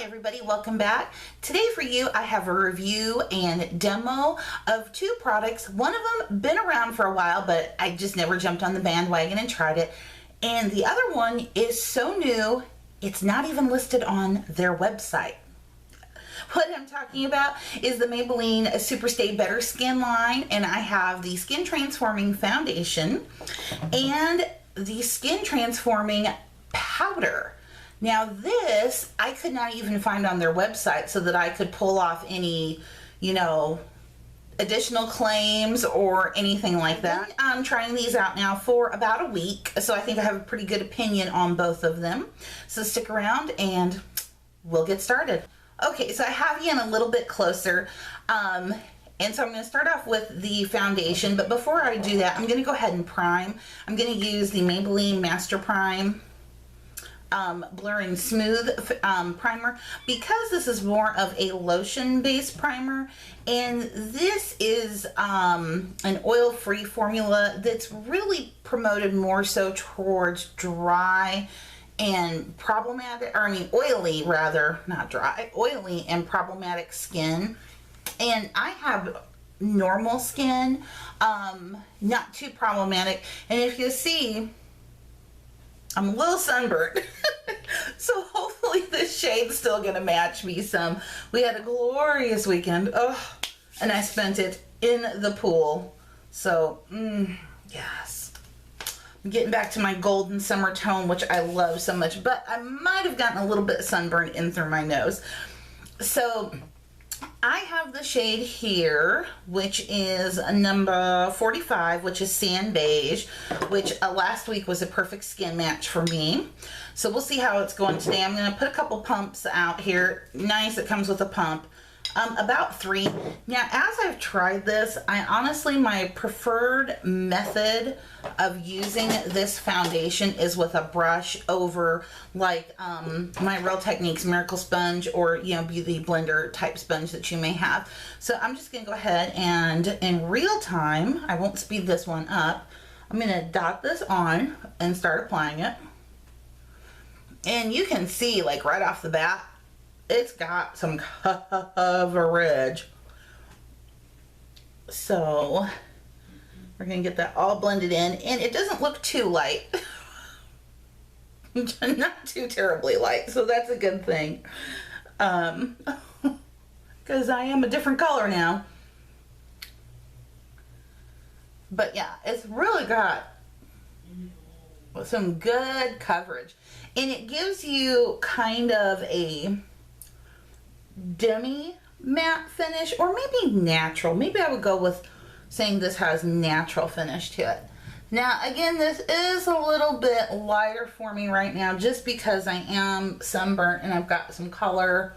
Hi everybody, welcome back. Today for you I have a review and demo of two products. One of them been around for a while, but I just never jumped on the bandwagon and tried it. And the other one is so new, it's not even listed on their website. What I'm talking about is the Maybelline Super Stay Better Skin line, and I have the Skin Transforming Foundation and the Skin Transforming Powder. Now this, I could not even find on their website so that I could pull off any, additional claims or anything like that. I'm trying these out now for about a week, so I think I have a pretty good opinion on both of them. So stick around and we'll get started. Okay, so I have you in a little bit closer. And so I'm going to start off with the foundation, but before I do that, I'm going to go ahead and prime. I'm going to use the Maybelline Master Prime Blurring Smooth primer, because this is more of a lotion based primer, and this is an oil-free formula that's really promoted more so towards dry and problematic, or I mean oily rather, not dry, oily and problematic skin. And I have normal skin, not too problematic, and if you see, I'm a little sunburned. So hopefully this shade's still gonna match me some. We had a glorious weekend, and I spent it in the pool. So, yes. I'm getting back to my golden summer tone, which I love so much, but I might have gotten a little bit of sunburn in through my nose. So, I have the shade here, which is number 45, which is Sand Beige, which last week was a perfect skin match for me. So we'll see how it's going today. I'm going to put a couple pumps out here. Nice, it comes with a pump. About 3. Now, as I've tried this, my preferred method of using this foundation is with a brush over like my Real Techniques Miracle Sponge, or Beauty Blender type sponge that you may have. So I'm just going to go ahead and in real time, I won't speed this one up, I'm going to dot this on and start applying it. And you can see, like, right off the bat, it's got some coverage. So we're going to get that all blended in, and it doesn't look too light. Not too terribly light, so that's a good thing. Because I am a different color now. But yeah, it's really got some good coverage. And it gives you kind of a demi matte finish, or maybe natural. Maybe I would go with saying this has natural finish to it. Now again, this is a little bit lighter for me right now just because I am sunburnt and I've got some color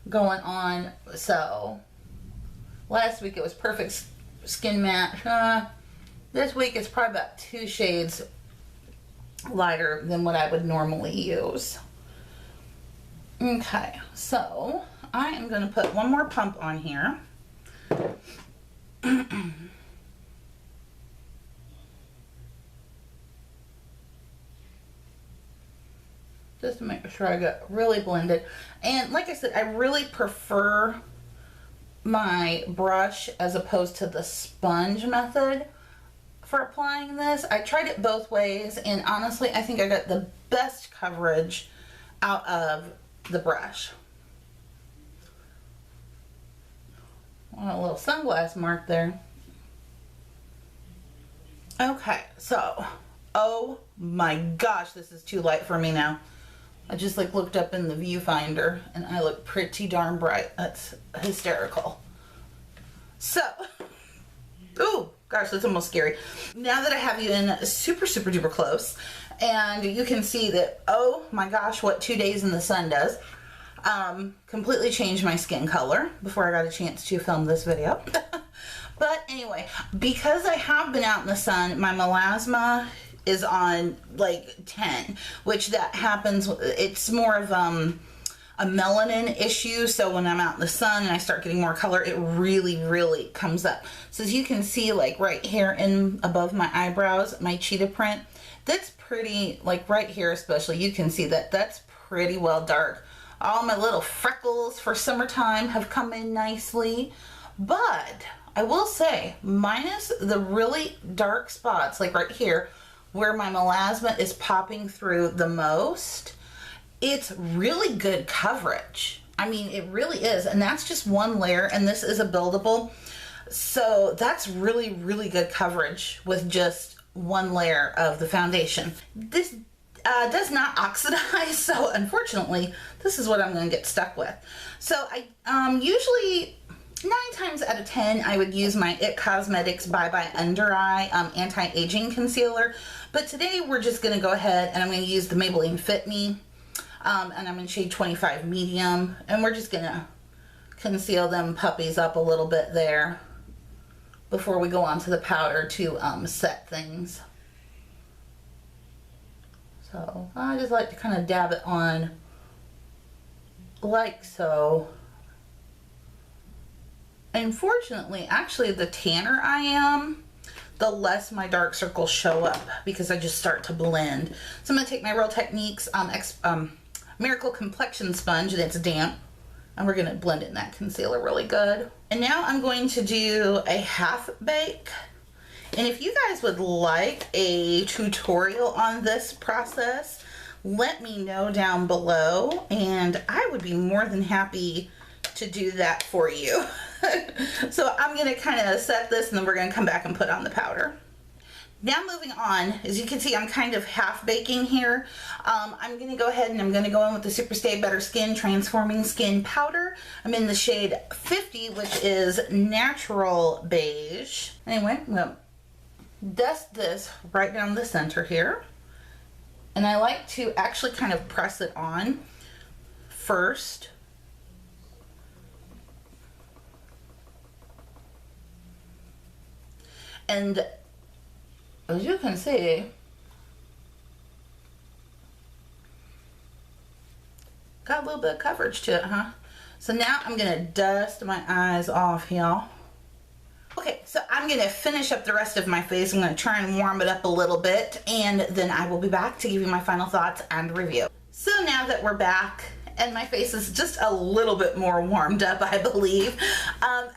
going on. So last week it was perfect skin matte. This week it's probably about 2 shades lighter than what I would normally use. Okay, so I am going to put one more pump on here. Just to make sure I got really blended. And like I said, I really prefer my brush as opposed to the sponge method for applying this. I tried it both ways, and honestly I think I got the best coverage out of the brush. A little sunglass mark there. Okay, so, oh my gosh, this is too light for me now. I just looked up in the viewfinder and I look pretty darn bright. That's hysterical. So, ooh, gosh, that's almost scary. Now that I have you in super duper close, and you can see that, oh my gosh, what 2 days in the sun does. Completely changed my skin color before I got a chance to film this video. But anyway, because I have been out in the sun, my melasma is on like 10, which that happens, it's more of a melanin issue. So when I'm out in the sun and I start getting more color, it really comes up. So as you can see, like right here in above my eyebrows, my cheetah print, that's pretty, like right here especially, you can see that that's pretty well dark All my little freckles for summertime have come in nicely. But I will say, minus the really dark spots, like right here, where my melasma is popping through the most, it's really good coverage. I mean, it really is. And that's just one layer, and this is a buildable. So that's really, really good coverage with just one layer of the foundation. This does not oxidize, so unfortunately, this is what I'm going to get stuck with. So I usually, 9 times out of 10, I would use my IT Cosmetics Bye Bye Under Eye Anti-Aging Concealer. But today we're just going to go ahead and I'm going to use the Maybelline Fit Me. And I'm in shade 25 Medium. And we're just going to conceal them puppies up a little bit there before we go on to the powder to set things. So I just like to kind of dab it on like so. Unfortunately, actually, the tanner I am, the less my dark circles show up because I just start to blend. So I'm going to take my Real Techniques Miracle Complexion Sponge, and it's damp, and we're going to blend in that concealer really good. And now I'm going to do a half bake. And if you guys would like a tutorial on this process, let me know down below, and I would be more than happy to do that for you. So I'm going to kind of set this, and then we're going to come back and put on the powder. Now moving on, as you can see, I'm kind of half baking here. I'm going to go ahead and I'm going to go in with the Super Stay Better Skin Transforming Skin Powder. I'm in the shade 50, which is Natural Beige. Anyway, I'm going to dust this right down the center here. And I like to actually kind of press it on first. And as you can see, got a little bit of coverage to it, huh? So now I'm going to dust my eyes off here. Okay, so I'm going to finish up the rest of my face. I'm going to try and warm it up a little bit, and then I will be back to give you my final thoughts and review. So now that we're back, and my face is just a little bit more warmed up, I believe.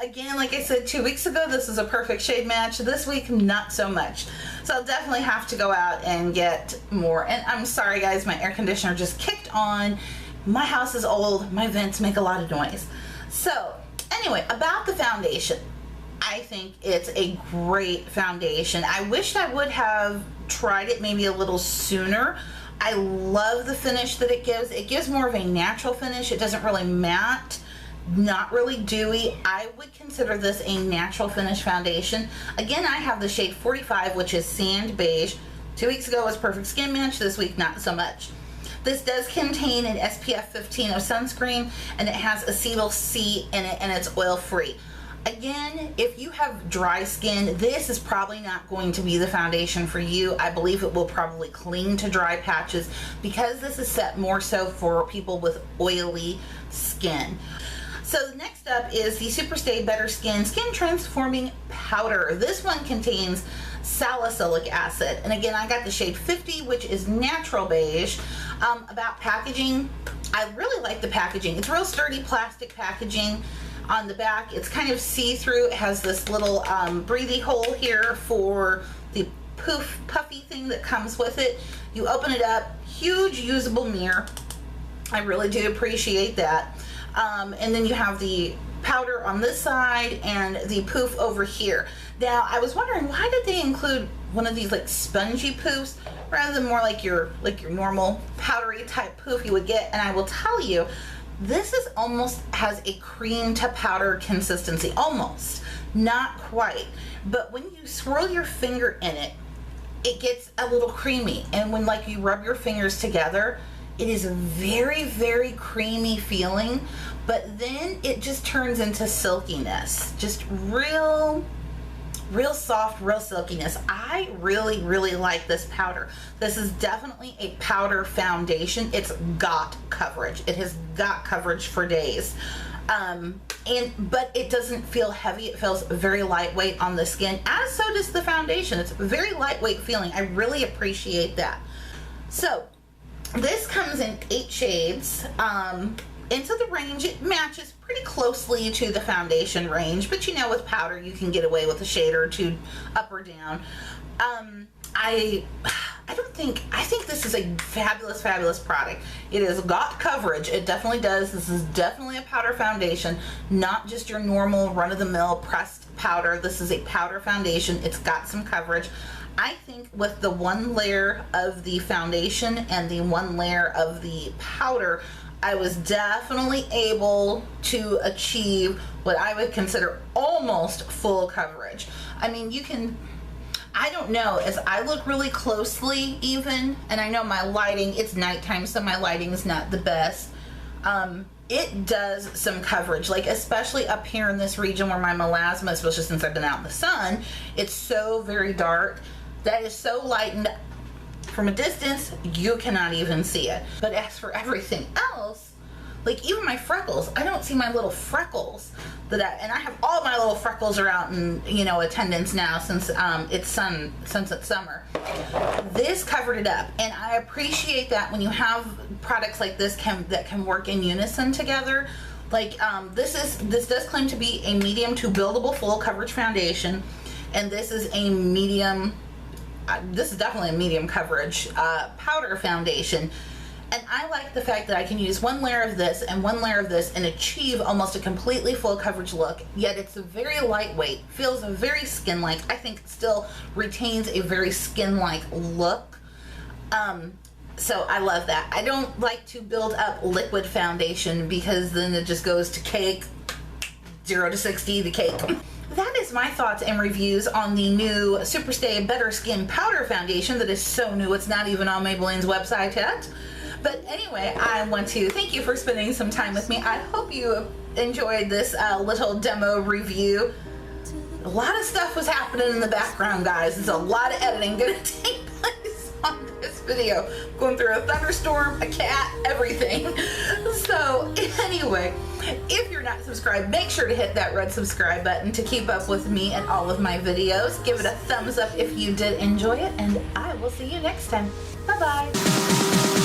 Again, like I said 2 weeks ago, this is a perfect shade match. This week, not so much. So I'll definitely have to go out and get more. And I'm sorry guys, my air conditioner just kicked on. My house is old, my vents make a lot of noise. So anyway, about the foundation. I think it's a great foundation. I wished I would have tried it maybe a little sooner. I love the finish that it gives. It gives more of a natural finish. It doesn't really matte, not really dewy. I would consider this a natural finish foundation. Again, I have the shade 45, which is Sand Beige. 2 weeks ago was perfect skin match. This week, not so much. This does contain an SPF 15 of sunscreen, and it has acetyl C in it, and it's oil-free. Again, if you have dry skin, this is probably not going to be the foundation for you. I believe it will probably cling to dry patches because this is set more so for people with oily skin. So next up is the Super Stay Better Skin Transforming Powder. This one contains salicylic acid. And again, I got the shade 50, which is Natural Beige. About packaging, I really like the packaging. It's real sturdy plastic packaging. On the back, it's kind of see-through. It has this little breathy hole here for the puffy thing that comes with it. You open it up, huge usable mirror. I really do appreciate that. And then you have the powder on this side and the poof over here. Now, I was wondering, why did they include one of these like spongy poofs rather than more like your normal powdery type poof you would get? And I will tell you, this is almost has a cream to powder consistency, almost, not quite. But when you swirl your finger in it, it gets a little creamy. And when like you rub your fingers together, it is a very, very creamy feeling. But then it just turns into silkiness, just real soft, real silkiness. I really, really like this powder. This is definitely a powder foundation. It's got coverage. It has got coverage for days. But it doesn't feel heavy. It feels very lightweight on the skin, as so does the foundation. It's very lightweight feeling. I really appreciate that. So this comes in 8 shades. into the range. It matches pretty closely to the foundation range, but you know, with powder you can get away with a shade or two up or down. I think this is a fabulous product. It has got coverage. It definitely does. This is definitely a powder foundation, not just your normal run-of-the-mill pressed powder. This is a powder foundation. It's got some coverage. I think with the one layer of the foundation and the one layer of the powder, I was definitely able to achieve what I would consider almost full coverage. I mean, you can, I don't know, as I look really closely even, and I know my lighting, it's nighttime, so my lighting is not the best. It does some coverage, like especially up here in this region where my melasma, especially since I've been out in the sun, it's so very dark. That is so lightened. From a distance, you cannot even see it. But as for everything else, like even my freckles, I don't see my little freckles and I have all my little freckles are out in, you know, attendance now since it's summer. This covered it up, and I appreciate that when you have products like this that can work in unison together. Like this does claim to be a medium to buildable full coverage foundation, and this is a medium. This is definitely a medium coverage powder foundation, and I like the fact that I can use one layer of this and one layer of this and achieve almost a completely full coverage look, yet it's very lightweight, feels very skin-like. I think it still retains a very skin-like look. So I love that. I don't like to build up liquid foundation because then it just goes to cake, 0 to 60 to cake. That is my thoughts and reviews on the new Superstay Better Skin Powder Foundation that is so new it's not even on Maybelline's website yet. But anyway, I want to thank you for spending some time with me. I hope you enjoyed this little demo review. A lot of stuff was happening in the background, guys. There's a lot of editing going to take place on this video. I'm going through a thunderstorm, a cat, everything. So anyway, if you're not subscribed, make sure to hit that red subscribe button to keep up with me and all of my videos. Give it a thumbs up if you did enjoy it, and I will see you next time. Bye-bye.